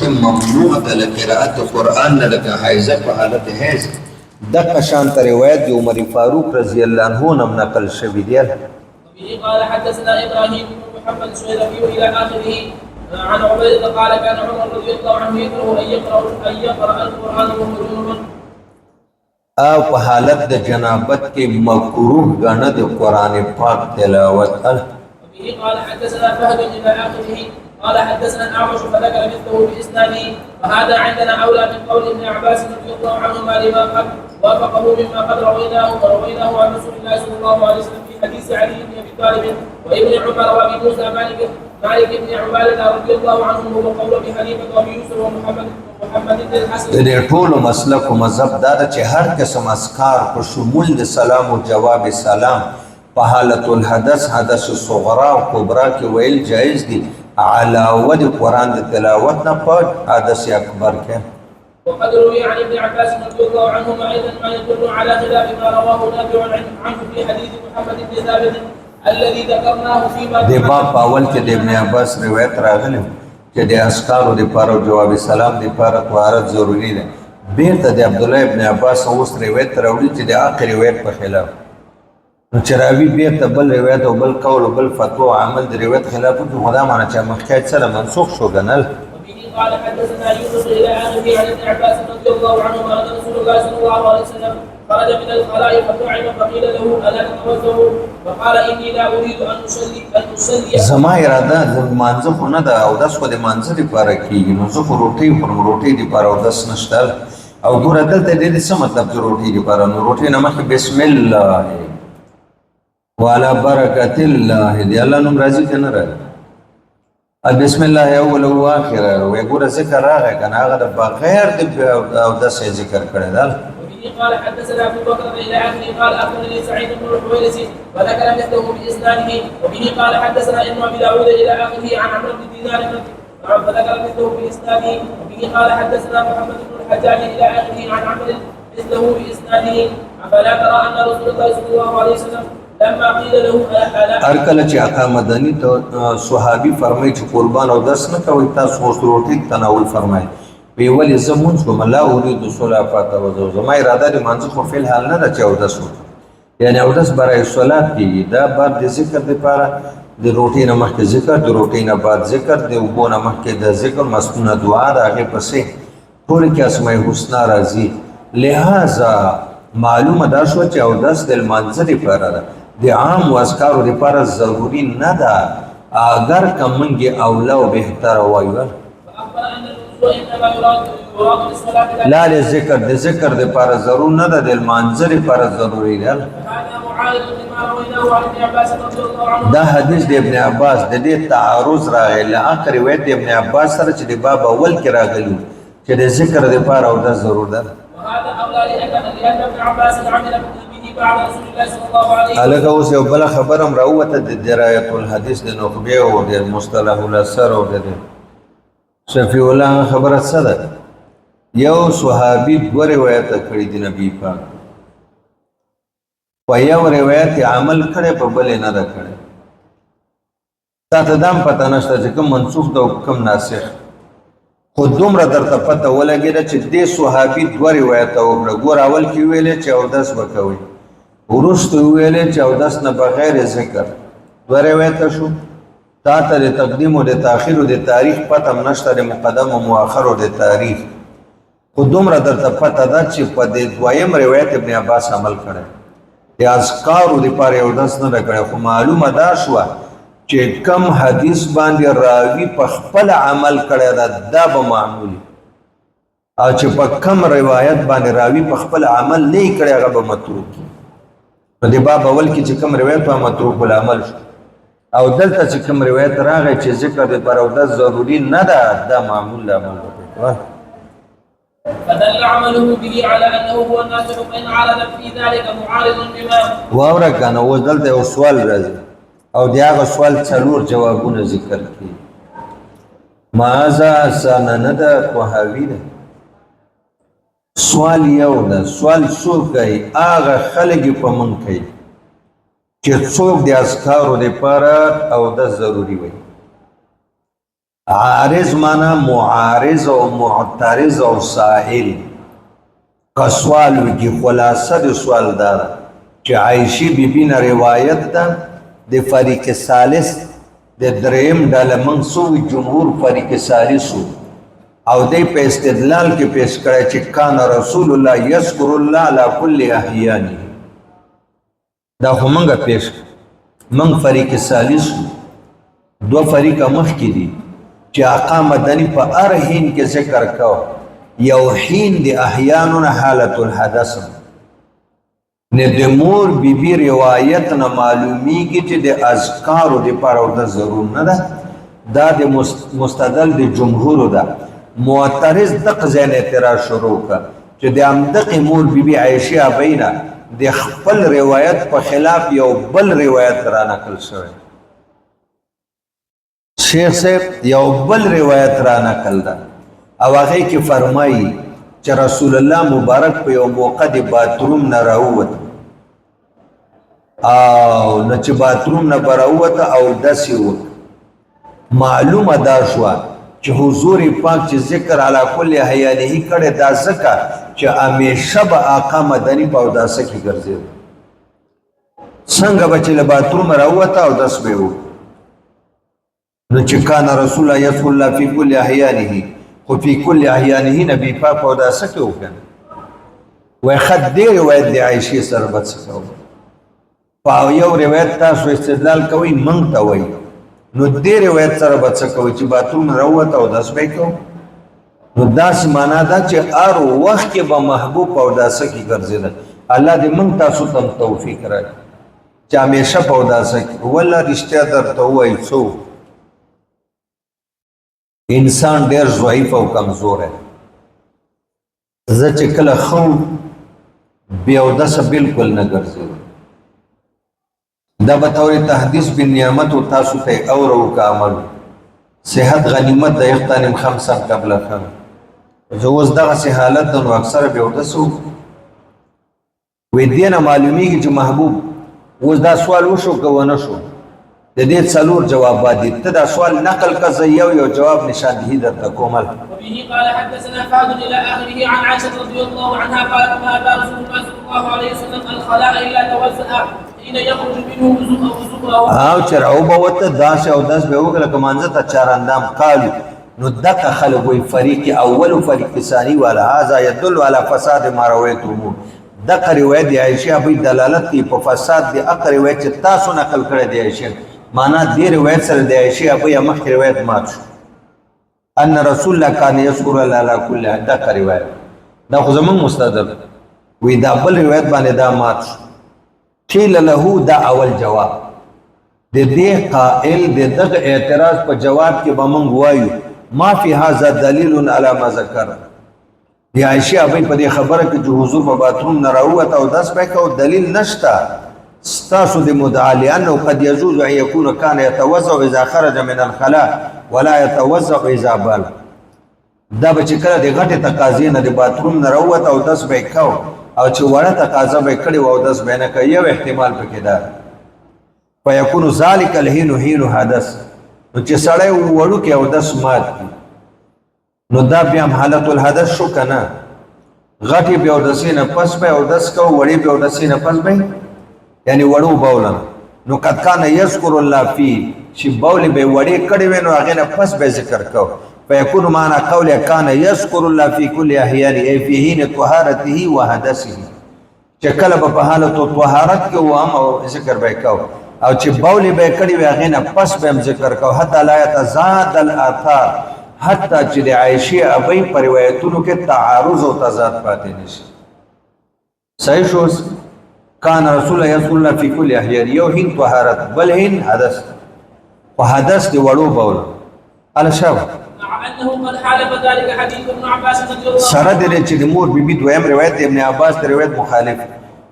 ممنوع ده لقراءة القرآن لك حائزة په حالت حیض دغه شانته روایت د عمر فاروق رضی الله عنه نم نقل شوی دی. قال حدثنا ابراهيم بن محمد الشيرفي الى اخره عن عبيدة قال كان عمر رضي الله عنه يكره ان يقرا القران وهو جنوب او په حالت د جنابت کې مکروه غنه د قران پاک تلاوت. وبه قال حدثنا فهد الى اخره قال حدثنا الاعمش فذكر مثله باسناده وهذا عندنا اولى من قول ابن عباس رضي الله عنهما لما قد وافقه مما قد رويناه عن رسول الله صلى الله عليه وسلم في حديث علي بن ابي طالب وابن عمر وابي موسى مالك بن عباده رضي الله عنهم وقول ابي حنيفه وابي يوسف ومحمد بن الحسن. د ټولو مسلک او مذهب دا ده چې هر قسم اذکار په شمول د سلام او جواب سلام په حالت الحدث حدث صغرا او کبرا کې ویل جایز دي علاوه د قران د تلاوت نه په حدث اکبر کې. وقد روي عن ابن عباس رضي الله عنهما ايضا ما يدل على خلاف ما رواه نافع عنه في حديث محمد بن ثابت الذي ذكرناه فيما د باب په اول کې د ابن عباس روایت راغلی چې د اسکارو د پاره او جواب سلام د پاره طهارت ضروری ده. بیرته د عبد الله ابن عباس اوس روایت راوړي چې د اخر روایت په خلاف نو چراوی بیرته بل روایت او بل قول او بل فتوا او عمل د روایت خلاف په خدا معنی چې مخکې سره منسوخ شو غنل. قال حدثنا يونس الى اخره عن ابن عباس رضي الله عنهما ان رسول الله صلى الله عليه وسلم خرج من الخلاء فطعم فقيل له الا تتوضا فقال اني لا اريد ان اصلي زما اراده د مانځه خو نه ده او داس خو د مانځه لپاره کېږي نو زه خو روټۍ لپاره او داس نشته او ګوره دلته ډېر څه مطلب چې روټۍ لپاره نو روټۍ نه مخکې بسم الله وعلى برکت الله دی الله نوم راځي که نه راځي بسم الله اول او اخر وی ګوره ذکر راغی که نه هغه د بغیر د اودس یې ذکر کړی ده. قال حدثنا ابو بكر الى اخره قال اخبرني سعيد بن الحويرث وذكر مثله باسناده وبه قال حدثنا ابن ابي داود الى اخره عن عمرو بن دينار فذكر مثله باسناده وبه قال حدثنا محمد بن الحجاج الى اخره عن عمرو مثله باسناده فلا ترى ان رسول الله صلى الله عليه وسلم لما قيل له هر کله چې آقا مدني ته صحابي فرمایي چې قربان او داس نه کوي تاسو اوس روټۍ تناول فرمایي وی ولې زه مونځ کوم لا اريد صلاه فتوضا زما اراده د مانځه خو فی الحال نه ده چې اودس وکړم یعنی اودس برای صلات کېږي دا باب د ذکر دپاره د روټۍ نه مخکې ذکر د روټۍ نه بعد ذکر د اوبو نه مخکې د ذکر مسنونه دعا د هغې پسې ټولې کې اسماء الحسنا راځي. لہذا معلومه دا شوه چې اودس د لمانځه دپاره ده د عام و اذکارو دپاره ضروري نه ده اگر که موږ اوله او بهتره وایو لا لذکر د ذکر دپاره ضرور نه ده د لمانځه دپاره ضروري ده. دا حدیث د ابن عباس د دې تعارض راغی له اخر روایت د ابن عباس سره چې د باب اول کې راغلی چې د ذکر دپاره اودس ضرور ده. هلکه اوس یو بله خبره هم راووته د درایت الحدیث د نخبې او د مصطلح الاثر او د شفیع الله خبره څه ده یو صحابي دوه روایته کړي دي نبي پاک په یو روایت عمل کړی په بلې نه ده کړی تا ته دا هم پته نشته چې کوم منسوخ ده او کوم ناسخ خو دومره درته پته ولګېده چې دې صحابي دوه روایته وکړه ګور اول کې ویلې چې اودس به کوئ وروسته ویلې چې اودس نه بغیر ذکر دوه روایته شو تا ته د تقدیم او د تاخیر او د تاریخ پته هم نشته د مقدم او مؤخر او د تاریخ خو دومره درته پته ده چې په دې دویم روایت ابن عباس عمل کړی د اذکارو دپاره اودس نه ده کړی خو معلومه دا شوه چې کم حدیث باندې راوي په خپل عمل کړی ده دا به معمول او چې په کم روایت باندې راوي په خپل عمل نه یې کړی هغه به متروک نو د باب اول کې چې کوم روایت په متروک العمل شو او دلته چې کوم روایت راغی چې ذکر دپاره اودس ضروري نه ده دا معمول عمل وکړي. فدل عمله به على انه هو الناسخ فان عارض في ذلك معارض بما واوره کنه اوس دلته یو سوال راځي او د هغه سوال څلور جوابونه ذکر کړي ماذا اسانه نه ده پوهاوي ده سوال یو ده سوال څوک کوي هغه خلک یې په مونږ کوي چې څوک د اذکارو دپاره اودس ضروري وي عارض معنا معارض او معترض او سائل که سوال وکي خلاصه د سوال دار چې عائشی بیبی نه روایت ده د فریق ثالث د دریم ډله منصوب جمهور فریق ثالثو او دی په استدلال کې پیش کړی چې کان رسول الله یذکر الله علی کل احیانه دا خو منګه پیش من فریق ثالث دو فریق مخ کې دي چې آقا مدنی په هر حین کې ذکر کو یو حین د احیانونه حالت الحدث نه د مور بیبي روایت نه معلومیږي چې د اذکارو د پاره او د ضرور نه ده دا د مستدل د جمهور ده معترض دغه ځین اعتراض شروع کړ چې د امدغه مور بیبي عائشه بینه د خپل روایت په خلاف یو بل روایت را نقل شوی شیخ صاحب یو بل روایت را نقل ده او هغه کې فرمایي چې رسول الله مبارک په یو موقع د باتروم نه راووت او نه چې باتروم نه راووت او داسې و معلومه دا شوه چې حضور پاک چې ذکر علی کل احیانه کړي دا ځکه چې همیشه به آقا مدني په اوداسه کې ګرځېد څنګه به چې له باتروم راووت او داس به و نو چې کان رسول الله یذکر الله فی کل احیانه خو فی کل احیانه نبی پاک او داسه کې وکړ وای خد دې روایت د عائشې سره بد څه په یو روایت تاسو استدلال کوي مونږ ته وای نو دې روایت سره بد څه کوي چې باتوم راوت او داس به کو نو داس معنا دا چې هر وخت کې به محبوب او داسه کې ګرځیدل الله دې مونږ تاسو ته توفیق راکړي چې همیشه په داسه کې ولا رښتیا درته وای څو انسان ډیر ضعیف او کمزور ہے زه چې کله خو بیا اوداسه بالکل نه ګرځي دا به طور تحدیث بالنعمت او تاسو ته اور او عمل صحت غنیمت د اختنم خمسه قبل خم زه اوس دغه سه حالت نو اکثر بیا اوداسو وې دینه معلومیږي چې محبوب اوس دا سوال وشو که ونه شو د دې څلور جوابات دي ته دا سوال نقل کړه یو جواب نشاندهی درته کومل وبه قال حدثنا فهد الى اخره عن عائشه رضي الله عنها قالت ما اتى رسول الله صلى الله عليه وسلم الخلاء الا توزع حين يخرج منه وزوء او چرعو بوته داس او داس به وکړه کمانځه ته چار اندام قالو نو دغه خلق وی فریق اول و فریق ثانی والا هذا يدل على فساد ما رويتم دغه روایت دی عائشه به دلالت کوي په فساد دی اقر روایت چې تاسو نقل کړی دی عائشه معنا دې روایت سره د عائشه ابو مخ روایت مات شو ان رسول الله کان یذکر الله علی کل دا روایت دا خو زمون مستدل وی دا بل روایت باندې دا مات شو قیل له دا اول جواب د دې قائل د دغه اعتراض په جواب کې به مونږ وایو ما فی هذا دلیل علی ما ذکر دی عائشه ابو په دې خبره کې چې حضور په باتروم نه راووت او داس به کو دلیل نشتا استاسو د مدعی انه قد يجوز ان يكون كان يتوضا اذا خرج من الخلاء ولا يتوضا اذا بال دا به چې کله د غټه تقاضی نه د باتروم نه راووت او داس به کو او چې وړه تقاضا به کړي او داس به نه کوي یو احتمال پکې ده فيكون ذلك الحين حين حدث نو چې سړی وړو کې او داس مات نو دا بیا حالت الحدث شو کنه غټي به او دسینه پس به او داس کو وړي به او دسینه پس به یعنی وړو بولا نو قد کان یذکر الله فی چې بول به وړي کړي وینو هغه نه پس به ذکر کو فیکون معنا قول کان یذکر الله فی کل احیان ای فی حین طهارته و حدثه چې کله په حالت طهارت کې و هم ذکر به کو او چې بول به کړي وی هغه نه پس به ذکر کو حتی لا یتزاد الاثار حتی چې د عائشه ابي پر روایتونو کې تعارض او تضاد پاتې نشي صحیح شو كان رسول الله يذكر الله في كل احيان يو هين طهارت بل هين حدث وحدث دي وړو بول على شاو مع انه قد حالف ذلك حديث ابن عباس رضي الله عنه سره دې چې د مور بیبي دویم روایت ابن عباس د روایت مخالف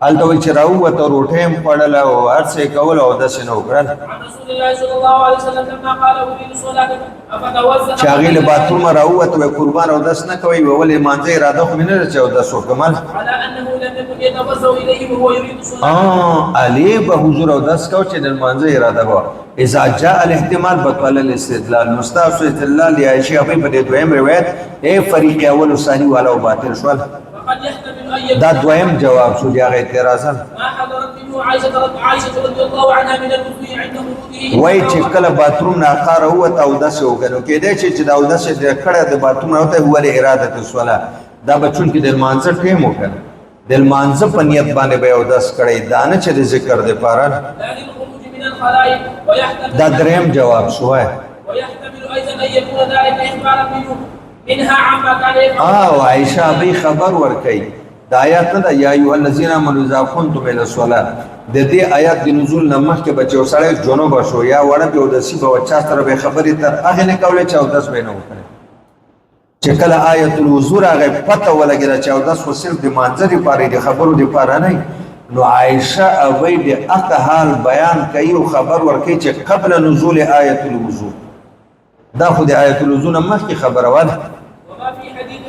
هلته وی چې راووت او روټۍ هم خوړله او هر څه یې کول او داسې نه وکړل عن رسول الله صلى الله عليه وسلم لما قال اريد صلاه فتوزن چې هغې له باترومه راووت وی قربان اودس نه کوئ وی ولې لمانځه اراده خو مې نه ده چې اودس وکړم على انه لم يكن يتوزن اليه وهو يريد صلاه علی به حضور اودس کو چې د لمانځه اراده وه اذا جاء الاحتمال بطل الاستدلال نو ستاسو استدلال د عایشې هغوی په دې دویم روایت فریق اول و ثاني والا او باطل شول وقد يحتمل ان دا يكون دویم جواب شو د هغه اعتراضا ما حضرت منه عائشه رضي الله عنها من الوضوء عند خروجه وای چې کله باتروم نه اخاره ووت اودس وکړو کېدای چې د اودس د کړه د باتروم نه وته ولې اراده الصلاه دا بچون کې د لمانځه ټیم وکړ د لمانځه په نیت باندې به اودس کړی دا نه چې د ذکر د پاره لا للخروج من الخلائق ويحتمل دا دریم جواب شو ويحتمل ايضا ان يكون ذلك اخبارا منها عما كان يفعل عائشہ به خبر ورکړي د آیات نه د یا ایه الذین آمنوا اذا قمتم الى الصلاه د دې آیات د نزول نه مخکې بچو سړی جنوب شو یا وړه په اودسي به چا سره به خبرې تر هغه نه کولای چې اودس به نه وکړي چې کله آیت الوضو راغی پته ولګېده چې اودس خو صرف د مانځه دپاره د خبرو دپاره نه نو عایشه هغوی د هغه حال بیان کوي او خبر ورکوي چې قبل نزول آیت الوضو دا خو د آیت الوضو نه مخکې خبره وه وما في حديث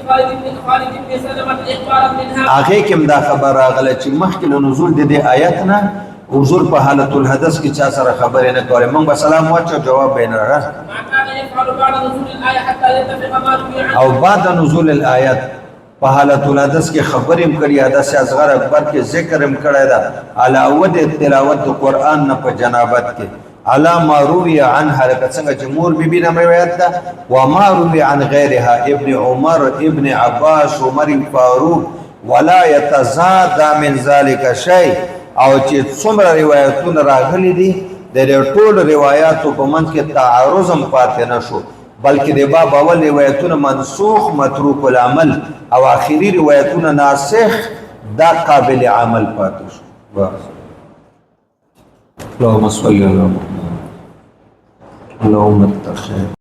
خالد بن سلمة اخبارا منها هغه کې دا خبر راغله چې مخکې له نزول د دې آیت نه حضور په حالت الحدث کې چا سره خبرې نه کولې موږ به سلام واچو جواب به نه راغی ما كان يفعل بعد نزول الآية حتى يتفق ما روي عنه او بعد نزول الآیت په حالت الحدث کې خبرې هم کړي حدث اصغر اکبر کې ذکر هم کړی ده علاوه د تلاوت د قرآن نه په جنابت کې علا ما روی عنها لکه څنګه چې مور بی بی نه روایت ده و ما روی عن غیرها ابن عمر ابن عباس عمر فاروق ولا يتزاد من ذلك شيء او چې څومره روایتونه راغلي دي د ټول روایتو په منځ کې تعارض هم پاتې نه شو بلکې د باب اول روایتونه منسوخ متروک العمل او آخري روایتونه ناسخ دا قابل عمل پاتې شو بس اللهم صل على محمد اللهم اتخذ